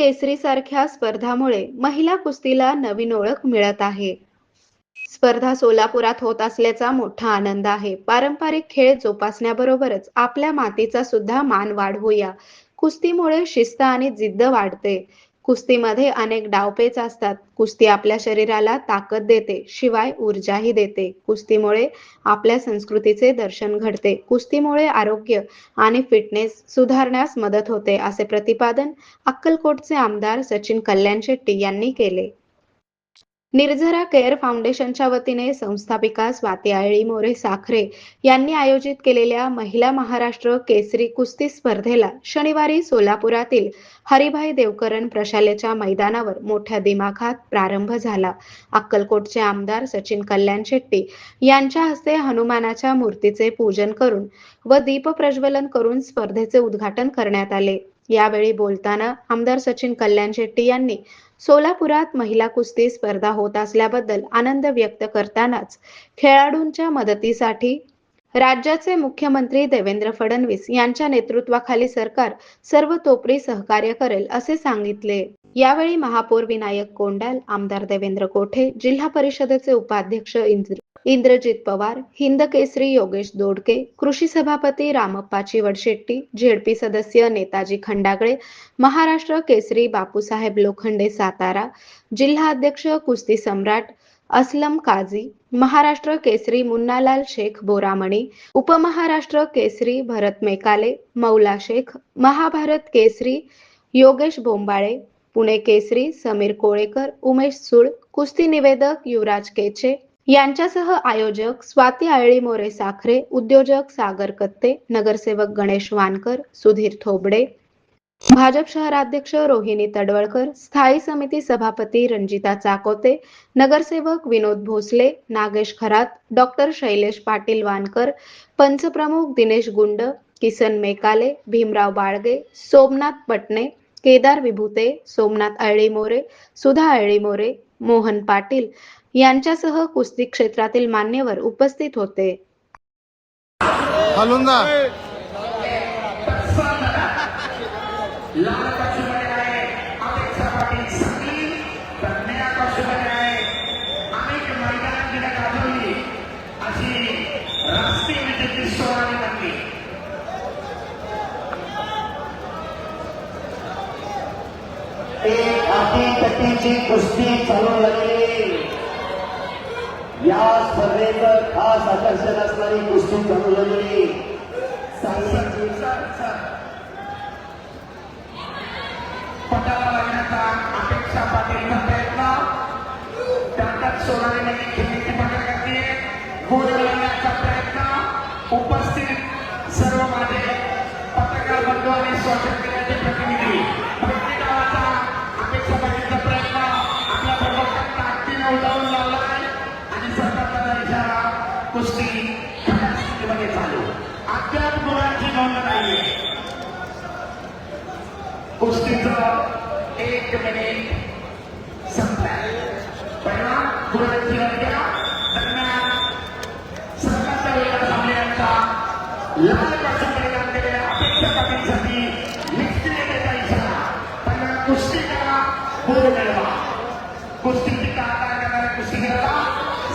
केसरी सारख्या स्पर्धामुळे महिला कुस्तीला नवीन ओळख मिळत आहे. स्पर्धा सोलापुरात होत असल्याचा मोठा आनंद आहे. पारंपरिक खेळ जोपासण्याबरोबरच आपल्या मातीचा सुद्धा मान वाढवूया. कुस्तीमुळे शिस्त आणि जिद्द वाढते. कुस्तीमध्ये अनेक डावपेच असतात. कुस्ती आपल्या शरीराला ताकद देते, शिवाय ऊर्जाही देते. कुस्तीमुळे आपल्या संस्कृतीचे दर्शन घडते. कुस्तीमुळे आरोग्य आणि फिटनेस सुधारण्यास मदत होते, असे प्रतिपादन अक्कलकोटचे आमदार सचिन कल्याण शेट्टी यांनी केले. निर्झरा केअर फाउंडेशनच्या वतीने संस्थापिका स्वाती आळी मोरे साखरे यांनी आयोजित केलेल्या महिला महाराष्ट्र केसरी कुस्ती स्पर्धेला शनिवारी सोलापुरातील हरिभाई देवकरण प्रशालेच्या मैदानावर मोठ्या दिमाखात प्रारंभ झाला. अक्कलकोटचे आमदार सचिन कल्याण शेट्टी यांच्या हस्ते हनुमानाच्या मूर्तीचे पूजन करून व दीप प्रज्वलन करून स्पर्धेचे उद्घाटन करण्यात आले. यावेळी बोलताना आमदार सचिन कल्याण शेट्टी यांनी सोलापुरात महिला कुस्ती स्पर्धा होत असल्याबद्दल आनंद व्यक्त करतानाच खेळाडूंच्या मदतीसाठी राज्याचे मुख्यमंत्री देवेंद्र फडणवीस यांच्या नेतृत्वाखाली सरकार सर्वतोपरी सहकार्य करेल असे सांगितले. यावेळी महापौर विनायक कोंडाल, आमदार देवेंद्र कोठे, जिल्हा परिषदेचे उपाध्यक्ष इंद्रजित पवार, हिंद केसरी योगेश दोडके, कृषी सभापती रामप्पा चिवडशेट्टी, झेडपी सदस्य नेताजी खंडागळे, महाराष्ट्र केसरी बापूसाहेब लोखंडे सातारा, जिल्हा अध्यक्ष कुस्ती सम्राट असलम काझी, महाराष्ट्र केसरी मुन्नालाल शेख बोरामणी, उपमहाराष्ट्र केसरी भरत मेकाले, मौला शेख, महाभारत केसरी योगेश बोंबाळे, पुणे केसरी समीर कोळेकर, उमेश सुळ, कुस्ती निवेदक युवराज केचे यांच्यासह आयोजक स्वाती आळी मोरे साखरे, उद्योजक सागर कत्ते, नगरसेवक गणेश वानकर, सुधीर थोबडे, भाजप शहराध्यक्ष रोहिणी तडवळकर, स्थायी समिती सभापती रंजिता चाकोते, नगरसेवक विनोद भोसले, नागेश खरात, डॉक्टर शैलेश पाटील वानकर, पंचप्रमुख दिनेश गुंड, किसन मेकाले, भीमराव बाळगे, सोमनाथ पटणे, केदार विभूते, सोमनाथ आळी मोरे, सुधा आळी मोरे, मोहन पाटील यांच्यासह कुस्ती क्षेत्रातील मान्यवर उपस्थित होते. कुस्ती चालू लागली. या स्पर्धेचं खास आकर्षण असणारी कुस्ती चालू लागली. पटाला लागण्याचा अपेक्षा पाटीलचा प्रयत्न त्यात सोनालीने खिल्लीची पकड करते. गोल लागण्याचा प्रयत्न उपस्थित सर्व माझे पत्रकार बंधू आणि स्वातंत्र्याचे प्रतिनिधी प्रत्येक गावाचा अपेक्षा पाटीलचा प्रयत्न आपल्या बरोबर ताकदीने उडावून लावलाय आणि सरकारचा इशारा कुस्ती खऱ्या स्थितीमध्ये चालू. अद्याप गुणांची नोंद नाहीये. कुस्तीचं 1 मिनिट संपलाय. पहिला गुणांची नोंद दरम्यान सरकारच्या वेळेला सामन्यांचा लाल पासून परिणाम केलेल्या अपेक्षा पाटीलसाठी निश्चित देण्याचा इशारा. त्यांना कुस्ती करा, गोल मिळवा. कुस्तीची ताकद करणाऱ्या कुस्तीगीराला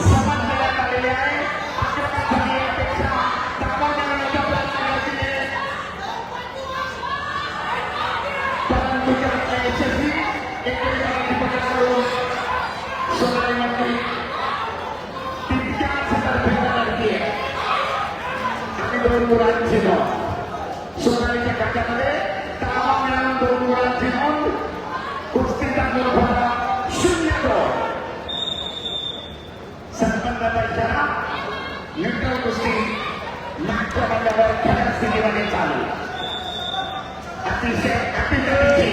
समज देण्यात आलेली आहे. अपेक्षा दाबा करण्याचा प्रयत्न करते, परंतु त्याला यशस्वी एकेकाची पकड करून सोनाली मंत्री तितक्याच तर्फेला लढते आणि 2 गुणांची नोंद. सोनालीच्या खात्यामध्ये दाबा मिळून 2 गुणांची नोंद. कुस्तीचा गुणफला 0-2. सरपंचाचा इशारा. न्यूट्रल कुस्ती नाट्य मंडळावर खऱ्या स्थितीमध्ये चालू. अतिशय अतिशय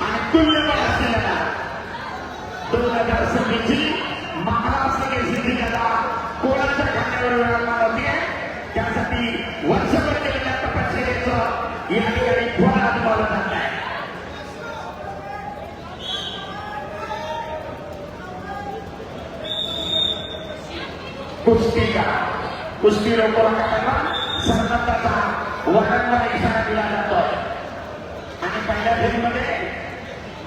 आणि तुल्यबळ असलेल्या 2026 महाराष्ट्र केसरी गदा कोणाच्या खात्यावर मिळवणार होती. त्यासाठी वर्षभर केलेल्या तपशिलेचं या ठिकाणी फळ अनुभवलं जात आहे. कुस्ती करा, कुस्ती रोखू नका. सरपंचाचा वारंवार इशारा दिला जातो आणि पहिल्या फेरीमध्ये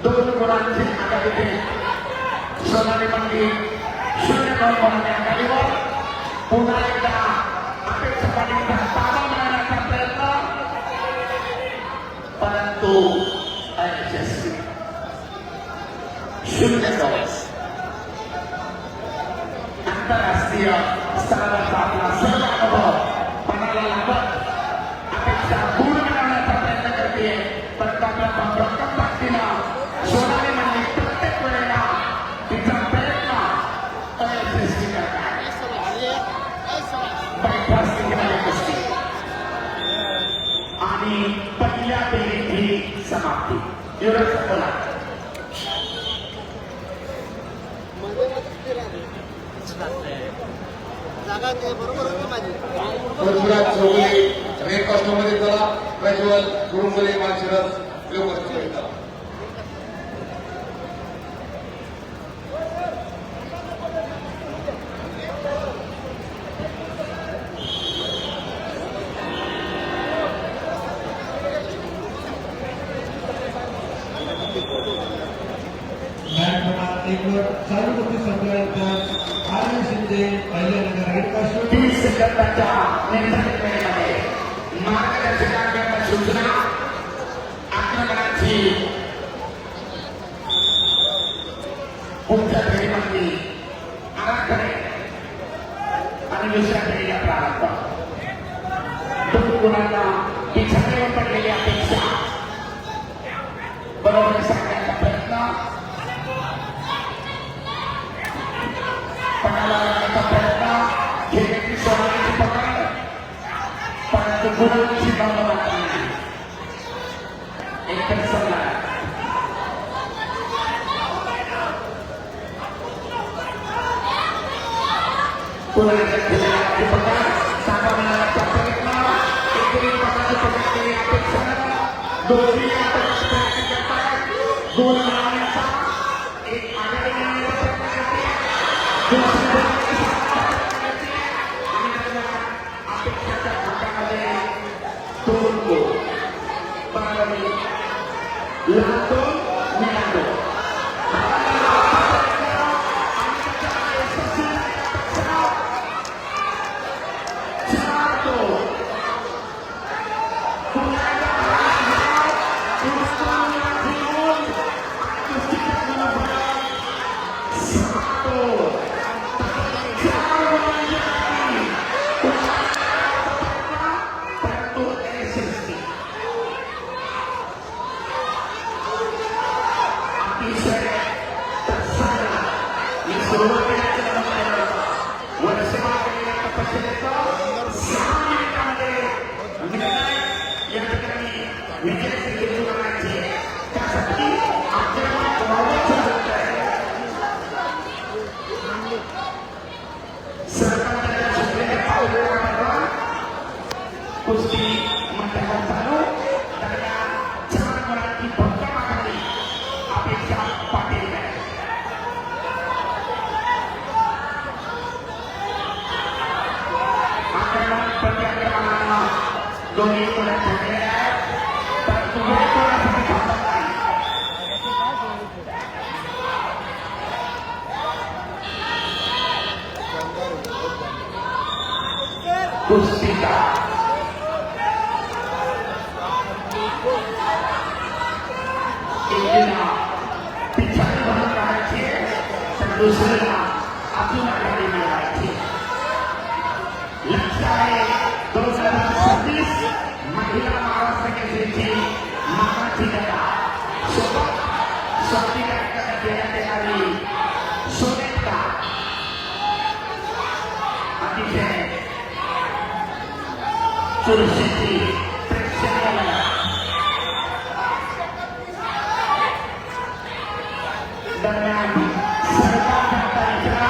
2 गुणांची आघाडी सोनाली मंदिर 0-2 गुणांच्या आघाडीवर पुन्हा एकदा अपेक्षा पाटीलचा ताबा मिळवण्याचा प्रयत्न परंतु अयशस्वी 0-2 आंतरराष्ट्रीय स्तरावरचा आपला सर्व अनुभव पणाला लागत अपेक्षा पूर्ण करण्याचा प्रयत्न करते परंतु आपल्या भक्कम ताकदीनं सोनाली मंदिर प्रत्येक वेळेला तिचा प्रयत्न अयशस्वी करतात बैठक स्थितीमध्ये कुस्ती आणि पहिल्या फेरीची समाप्ती एवढंच बोला पृथ्वीराज चौगुले रेड कॉस्टमध्ये चला प्रज्वल गुरुमुले मानशिरस ब्ल्यू कॉस्टमध्ये चला मॅच क्रमांक 1 वर चालू कुस्ती संपल्यानंतर आर्यन शिंदे पहिल्यांदा रेड कॉस्ट्यूम 30 सेकंदाच्या निर्धारित वेळेमध्ये मार्गदर्शकांकडून सूचना आक्रमणाची पुढच्या फेरीमध्ये आराखडे आणि दुसऱ्या फेरीला प्रारंभ 2 गुणांना पिछाडीवर पडलेली अपेक्षा बरोबर सांगण्याचा प्रयत्न पणाला लागण्याचा प्रयत्न घेण्याची सोनालीची पकड परंतु गुणांची भावना नाही एकच सल्ला पुढे पकड साधा मिळण्याचा प्रयत्न एकेरी पकडाची पकड केली अपेक्षा दोन्ही प्रयत्न करतात गोल मिळवण्याचा एक आघाडी मिळवण्याचा प्रयत्न करते दुसरी अपेक्षाच्या भागामध्ये 2 गोल बरोबर लागतो मिळालो कुस्ती मंडळात चालू दरम्यान 4 गुणांची भक्कम आघाडी अपेक्षा पाटील आक्रमण प्रत्याक्रमणानं दोन्ही पुढे ठेवले आहेत परंतु कोणासाठी थांबत नाही कुस्तीचा एकीला पिछाडी भरून काढायची तर दुसरीला अजून आघाडी मिळवायची लक्ष आहे 2026 महिला महाराष्ट्र केसरीची मानाची गदा सोबत स्वाती कार्यक्रमात देण्यात येणारी सोनेटका अतिशय चुरशीची प्रेक्षणीय दरम्यान सरकार सरकारच्या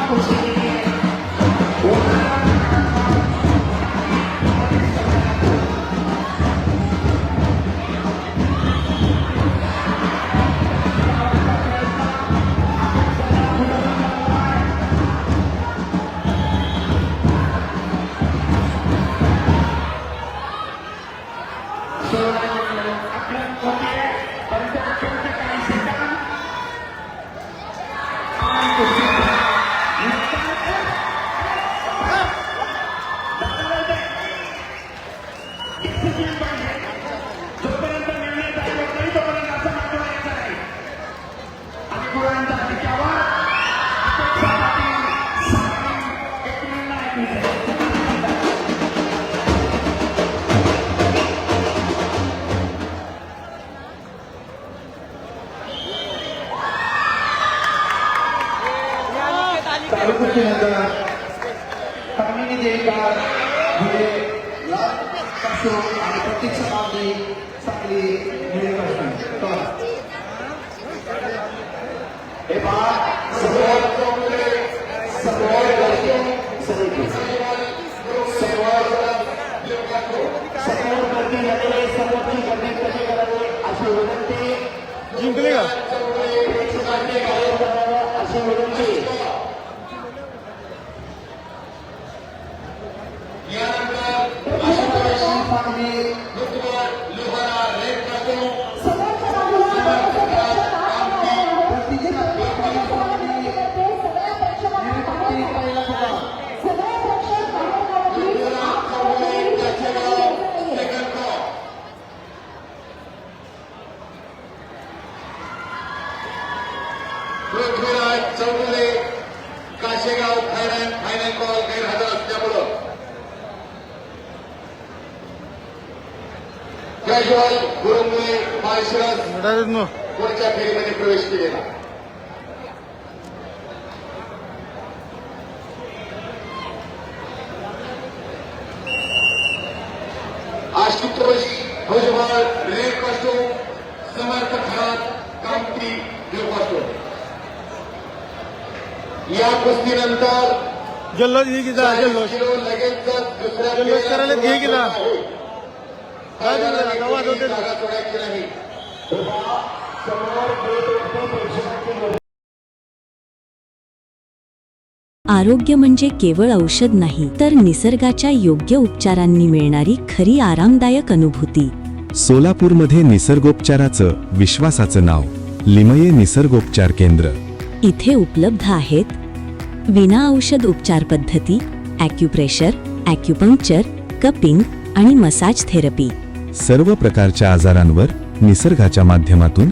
कुस्तीने होतीये परंतु अखेरचे काही सेकंद आणि कुस्तीचा डिसिप्लिन पाहिजे. जोपर्यंत निर्णय झाला नाही तोपर्यंत असं मागं यायचं नाही. आणि गुरांच्या टिक्यावर अपेक्षासाठी साधी एक निर्णय आहे. चालू कुस्तीनंतर तामिनी देवीकर म्हणजे लाल कासो आणि प्रतीक्षा मागणी चांगली मिळत हे पहा सर्वात समोर गर्दी झालेली सर्वोच्च गर्दी कशी करावी अशी विनंती. जिंकले का प्रेक्षकांनी बाहेर करावं अशी विनंती. पृथ्वीराज चौगुले काशेगाव फायनल कॉल गैरहजर असल्यामुळं कॅज्युअल गुरुमुळे माळशिरस पुढच्या फेरीमध्ये प्रवेश केलेला. आशुतोष भुजबळ रेड कॉस्ट्यूम, समर्थ खरात कामठी ब्लू कॉस्ट्यूम. या कुस्तीनंतर जल्लोष घे की जा, जल्लोष लगेचच दुसऱ्या जल्लोष करायला घे की जा. काय झालं? आवाज होते जागा सोडायची नाही. समोर गेटवरती प्रेक्षकांची गर्दी. आरोग्य म्हणजे केवळ औषध नाही, तर निसर्गाच्या योग्य उपचारांनी मिळणारी खरी आरामदायक अनुभूती. सोलापूरमध्ये निसर्गोपचाराचं विश्वासाचं नाव लिमये निसर्गोपचार केंद्र. इथे उपलब्ध आहेत विना औषध उपचार पद्धती, ॲक्युप्रेशर, ॲक्युपंक्चर, कपिंग आणि मसाज थेरपी. सर्व प्रकारच्या आजारांवर निसर्गाच्या माध्यमातून